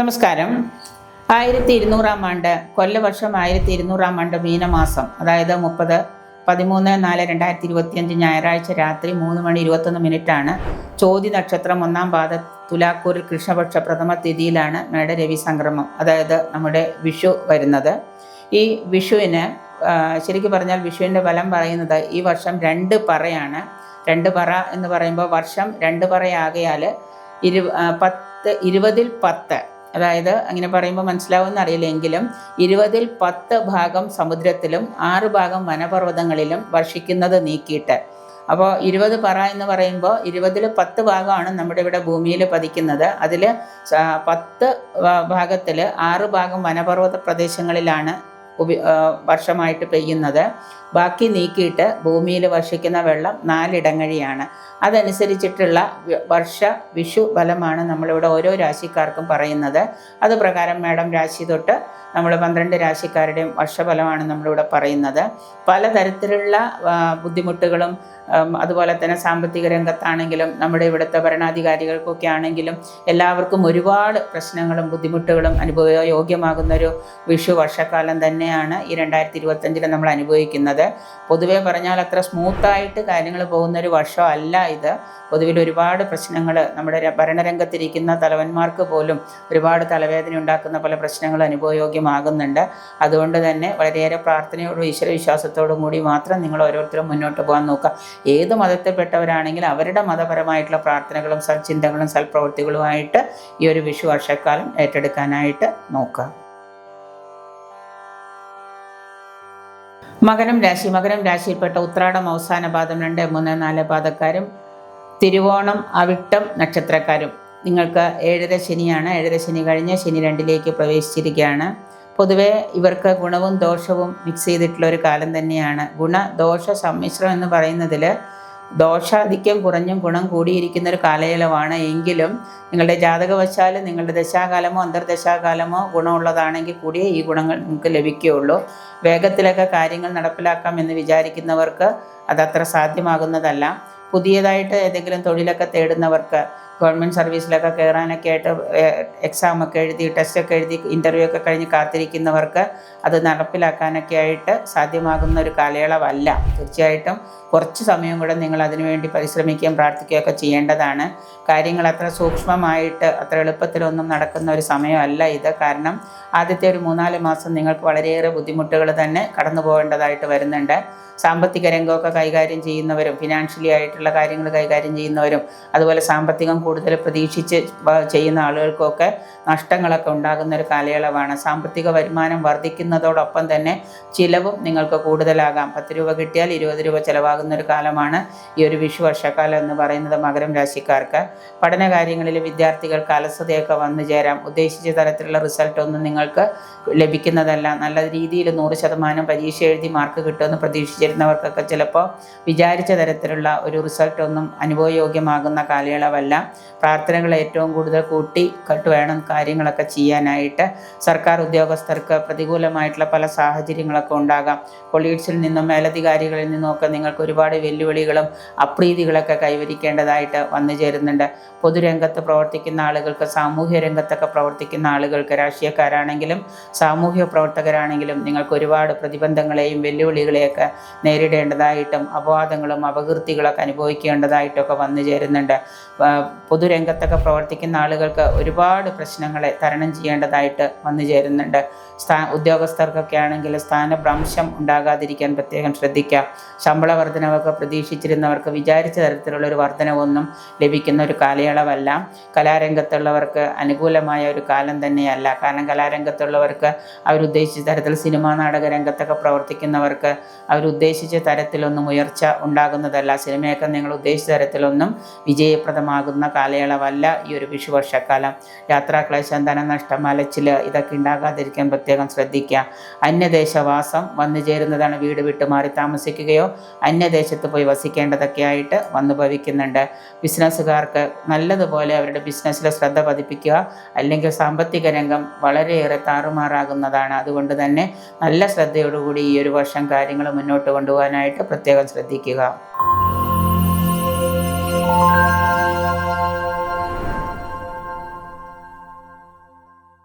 നമസ്കാരം. 1200 ആണ്ട് കൊല്ലവർഷം 1200 ആണ്ട് മീനമാസം, അതായത് 13/4/2025 ഞായറാഴ്ച രാത്രി 3:21 ചോതി നക്ഷത്രം 1-ാം പാദ തുലാക്കൂറിൽ കൃഷ്ണപക്ഷ പ്രഥമ തിഥിയിലാണ് മേടരവി സംക്രമം, അതായത് നമ്മുടെ വിഷു വരുന്നത്. ഈ വിഷുവിന് ശരിക്കും പറഞ്ഞാൽ വിഷുവിൻ്റെ ഫലം പറയുന്നത് ഈ വർഷം 2 പറയാണ്. 2 പറ എന്ന് പറയുമ്പോൾ വർഷം 2 പറയാകയാൽ 20-ൽ 10, അതായത് അങ്ങനെ പറയുമ്പോൾ മനസ്സിലാവുമെന്ന് അറിയില്ലെങ്കിലും 20-ൽ 10 ഭാഗം സമുദ്രത്തിലും 6 ഭാഗം വനപർവ്വതങ്ങളിലും വർഷിക്കുന്നത് നീക്കിയിട്ട്. അപ്പോൾ 20 പറ എന്ന് പറയുമ്പോൾ 20-ൽ 10 ഭാഗമാണ് നമ്മുടെ ഇവിടെ ഭൂമിയിൽ പതിക്കുന്നത്. അതിൽ 10 ഭാഗത്തിൽ 6 ഭാഗം വനപർവ്വത പ്രദേശങ്ങളിലാണ് വർഷമായിട്ട് പെയ്യുന്നത്. ബാക്കി നീക്കിയിട്ട് ഭൂമിയിൽ വർഷിക്കുന്ന വെള്ളം 4 ഇടങ്ങഴിയാണ്. അതനുസരിച്ചിട്ടുള്ള വിഷു ഫലമാണ് നമ്മളിവിടെ ഓരോ രാശിക്കാർക്കും പറയുന്നത്. അത് പ്രകാരം മേടം രാശി തൊട്ട് നമ്മൾ 12 രാശിക്കാരുടെയും വർഷഫലമാണ് നമ്മളിവിടെ പറയുന്നത്. പലതരത്തിലുള്ള ബുദ്ധിമുട്ടുകളും അതുപോലെ തന്നെ സാമ്പത്തിക രംഗത്താണെങ്കിലും നമ്മുടെ ഇവിടുത്തെ ഭരണാധികാരികൾക്കൊക്കെ ആണെങ്കിലും എല്ലാവർക്കും ഒരുപാട് പ്രശ്നങ്ങളും ബുദ്ധിമുട്ടുകളും അനുഭവയോഗ്യമാകുന്നൊരു വിഷു വർഷക്കാലം തന്നെയാണ് ഈ 2025 നമ്മൾ അനുഭവിക്കുന്നത്. പൊതുവെ പറഞ്ഞാൽ അത്ര സ്മൂത്തായിട്ട് കാര്യങ്ങൾ പോകുന്നൊരു വർഷമല്ല ഇത്. പൊതുവിൽ ഒരുപാട് പ്രശ്നങ്ങൾ നമ്മുടെ ഭരണരംഗത്തിരിക്കുന്ന തലവന്മാർക്ക് പോലും ഒരുപാട് തലവേദന ഉണ്ടാക്കുന്ന പല പ്രശ്നങ്ങളും അനുഭവയോഗ്യമാകുന്നുണ്ട്. അതുകൊണ്ട് തന്നെ വളരെയേറെ പ്രാർത്ഥനയോടും ഈശ്വരവിശ്വാസത്തോടും കൂടി മാത്രം നിങ്ങൾ ഓരോരുത്തരും മുന്നോട്ട് പോകാൻ നോക്കുക. ഏത് മതത്തിൽപ്പെട്ടവരാണെങ്കിലും അവരുടെ മതപരമായിട്ടുള്ള പ്രാർത്ഥനകളും സൽചിന്തകളും സൽപ്രവൃത്തികളുമായിട്ട് ഈ ഒരു വിഷു വർഷക്കാലം ഏറ്റെടുക്കാനായിട്ട് നോക്കുക. മകരം രാശിയിൽപ്പെട്ട ഉത്രാടം അവസാന പാദം 2, 3, 4 പാദക്കാരും തിരുവോണം അവിട്ടം നക്ഷത്രക്കാരും നിങ്ങൾക്ക് 7.5 ശനിയാണ്. 7.5 ശനി കഴിഞ്ഞ് ശനി 2-ലേക്ക് പ്രവേശിച്ചിരിക്കുകയാണ്. പൊതുവെ ഇവർക്ക് ഗുണവും ദോഷവും മിക്സ് ചെയ്തിട്ടുള്ള ഒരു കാലം തന്നെയാണ്. ഗുണദോഷ സമ്മിശ്രം എന്ന് പറയുന്നതിൽ ദോഷാധിക്യം കുറഞ്ഞും ഗുണം കൂടിയിരിക്കുന്ന ഒരു കാലയളവാണ്. എങ്കിലും നിങ്ങളുടെ ജാതകവശാൽ നിങ്ങളുടെ ദശാകാലമോ അന്തർദശാകാലമോ ഗുണമുള്ളതാണെങ്കിൽ കൂടിയേ ഈ ഗുണങ്ങൾ നിങ്ങൾക്ക് ലഭിക്കുകയുള്ളൂ. വേഗത്തിലൊക്കെ കാര്യങ്ങൾ നടപ്പിലാക്കാം എന്ന് വിചാരിക്കുന്നവർക്ക് അതത്ര സാധ്യമാകുന്നതല്ല. പുതിയതായിട്ട് ഏതെങ്കിലും തൊഴിലൊക്കെ തേടുന്നവർക്ക്, ഗവൺമെൻറ് സർവീസിലൊക്കെ കയറാനൊക്കെ ആയിട്ട് എക്സാമൊക്കെ എഴുതി ടെസ്റ്റൊക്കെ എഴുതി ഇൻ്റർവ്യൂ ഒക്കെ കഴിഞ്ഞ് കാത്തിരിക്കുന്നവർക്ക് അത് നടപ്പിലാക്കാനൊക്കെ ആയിട്ട് സാധ്യമാകുന്ന ഒരു കാലയളവല്ല. തീർച്ചയായിട്ടും കുറച്ച് സമയം കൂടെ നിങ്ങൾ അതിനുവേണ്ടി പരിശ്രമിക്കുകയും പ്രാർത്ഥിക്കുകയൊക്കെ ചെയ്യേണ്ടതാണ്. കാര്യങ്ങൾ അത്ര സൂക്ഷ്മമായിട്ട് അത്ര എളുപ്പത്തിലൊന്നും നടക്കുന്ന ഒരു സമയമല്ല ഇത്. കാരണം ആദ്യത്തെ ഒരു 3-4 മാസം നിങ്ങൾക്ക് വളരെയേറെ ബുദ്ധിമുട്ടുകൾ തന്നെ കടന്നു പോകേണ്ടതായിട്ട് വരുന്നുണ്ട്. സാമ്പത്തിക രംഗമൊക്കെ കൈകാര്യം ചെയ്യുന്നവരും ഫിനാൻഷ്യലി ആയിട്ടുള്ള കാര്യങ്ങൾ കൈകാര്യം ചെയ്യുന്നവരും അതുപോലെ സാമ്പത്തികം കൂടുതൽ പ്രതീക്ഷിച്ച് ചെയ്യുന്ന ആളുകൾക്കൊക്കെ നഷ്ടങ്ങളൊക്കെ ഉണ്ടാകുന്ന ഒരു കാലയളവാണ്. സാമ്പത്തിക വരുമാനം വർദ്ധിക്കുന്നതോടൊപ്പം തന്നെ ചിലവും നിങ്ങൾക്ക് കൂടുതലാകാം. 10 രൂപ കിട്ടിയാൽ 20 രൂപ ചിലവാകുന്ന ഒരു കാലമാണ് ഈ ഒരു വിഷു വർഷക്കാലം എന്ന് പറയുന്നത് മകരം രാശിക്കാർക്ക്. പഠന കാര്യങ്ങളിൽ വിദ്യാർത്ഥികൾക്ക് അലസതയൊക്കെ വന്നു ചേരാം. ഉദ്ദേശിച്ച തരത്തിലുള്ള റിസൾട്ടൊന്നും നിങ്ങൾക്ക് ലഭിക്കുന്നതല്ല. നല്ല രീതിയിൽ 100% പരീക്ഷ എഴുതി മാർക്ക് കിട്ടുമെന്ന് പ്രതീക്ഷിച്ചിരുന്നവർക്കൊക്കെ ചിലപ്പോൾ വിചാരിച്ച തരത്തിലുള്ള ഒരു റിസൾട്ടൊന്നും അനുഭവയോഗ്യമാകുന്ന കാലയളവല്ല. പ്രാർത്ഥനകൾ ഏറ്റവും കൂടുതൽ കൂട്ടിക്കെട്ട് വേണം കാര്യങ്ങളൊക്കെ ചെയ്യാനായിട്ട്. സർക്കാർ ഉദ്യോഗസ്ഥർക്ക് പ്രതികൂലമായിട്ടുള്ള പല സാഹചര്യങ്ങളൊക്കെ ഉണ്ടാകാം. കൊളീഗ്സിൽ നിന്നും മേലധികാരികളിൽ നിന്നുമൊക്കെ നിങ്ങൾക്ക് ഒരുപാട് വെല്ലുവിളികളും അപ്രീതികളൊക്കെ കൈവരിക്കേണ്ടതായിട്ട് വന്നു ചേരുന്നുണ്ട്. പൊതുരംഗത്ത് പ്രവർത്തിക്കുന്ന ആളുകൾക്ക്, സാമൂഹ്യ രംഗത്തൊക്കെ പ്രവർത്തിക്കുന്ന ആളുകൾക്ക്, രാഷ്ട്രീയക്കാരാണെങ്കിലും സാമൂഹ്യ പ്രവർത്തകരാണെങ്കിലും നിങ്ങൾക്ക് ഒരുപാട് പ്രതിബന്ധങ്ങളെയും വെല്ലുവിളികളെയൊക്കെ നേരിടേണ്ടതായിട്ടും അപവാദങ്ങളും അപകീർത്തികളൊക്കെ അനുഭവിക്കേണ്ടതായിട്ടൊക്കെ വന്നു ചേരുന്നുണ്ട്. പൊതുരംഗത്തൊക്കെ പ്രവർത്തിക്കുന്ന ആളുകൾക്ക് ഒരുപാട് പ്രശ്നങ്ങളെ തരണം ചെയ്യേണ്ടതായിട്ട് വന്നു ചേരുന്നുണ്ട്. ഉദ്യോഗസ്ഥർക്കൊക്കെ ആണെങ്കിൽ സ്ഥാനഭ്രംശം ഉണ്ടാകാതിരിക്കാൻ പ്രത്യേകം ശ്രദ്ധിക്കുക. ശമ്പള വർധനവൊക്കെ പ്രതീക്ഷിച്ചിരുന്നവർക്ക് വിചാരിച്ച തരത്തിലുള്ളൊരു വർധനവൊന്നും ലഭിക്കുന്ന ഒരു കാലയളവല്ല. കലാരംഗത്തുള്ളവർക്ക് അനുകൂലമായ ഒരു കാലം തന്നെയല്ല. കാരണം കലാരംഗത്തുള്ളവർക്ക് അവരുദ്ദേശിച്ച തരത്തിൽ സിനിമാ നാടക രംഗത്തൊക്കെ പ്രവർത്തിക്കുന്നവർക്ക് അവരുദ്ദേശിച്ച തരത്തിലൊന്നും ഉയർച്ച ഉണ്ടാകുന്നതല്ല. സിനിമയൊക്കെ നിങ്ങൾ ഉദ്ദേശിച്ച തരത്തിലൊന്നും വിജയപ്രദമാകുന്ന കാലയളവല്ല ഈ ഒരു വിഷു വർഷക്കാലം. യാത്രാക്ലേശം, ധനനഷ്ടം, അലച്ചിൽ ഇതൊക്കെ ഉണ്ടാകാതിരിക്കാൻ പ്രത്യേകം ശ്രദ്ധിക്കുക. അന്യദേശവാസം വന്നു ചേരുന്നതാണ്. വീട് വിട്ട് മാറി താമസിക്കുകയോ അന്യദേശത്ത് പോയി വസിക്കേണ്ടതൊക്കെ ആയിട്ട് വന്നു ഭവിക്കുന്നുണ്ട്. ബിസിനസ്സുകാർക്ക് നല്ലതുപോലെ അവരുടെ ബിസിനസ്സിൽ ശ്രദ്ധ പതിപ്പിക്കുക. അല്ലെങ്കിൽ സാമ്പത്തിക രംഗം വളരെയേറെ താറുമാറാകുന്നതാണ്. അതുകൊണ്ട് തന്നെ നല്ല ശ്രദ്ധയോടുകൂടി ഈ ഒരു വർഷം കാര്യങ്ങൾ മുന്നോട്ട് കൊണ്ടുപോകാനായിട്ട് പ്രത്യേകം ശ്രദ്ധിക്കുക.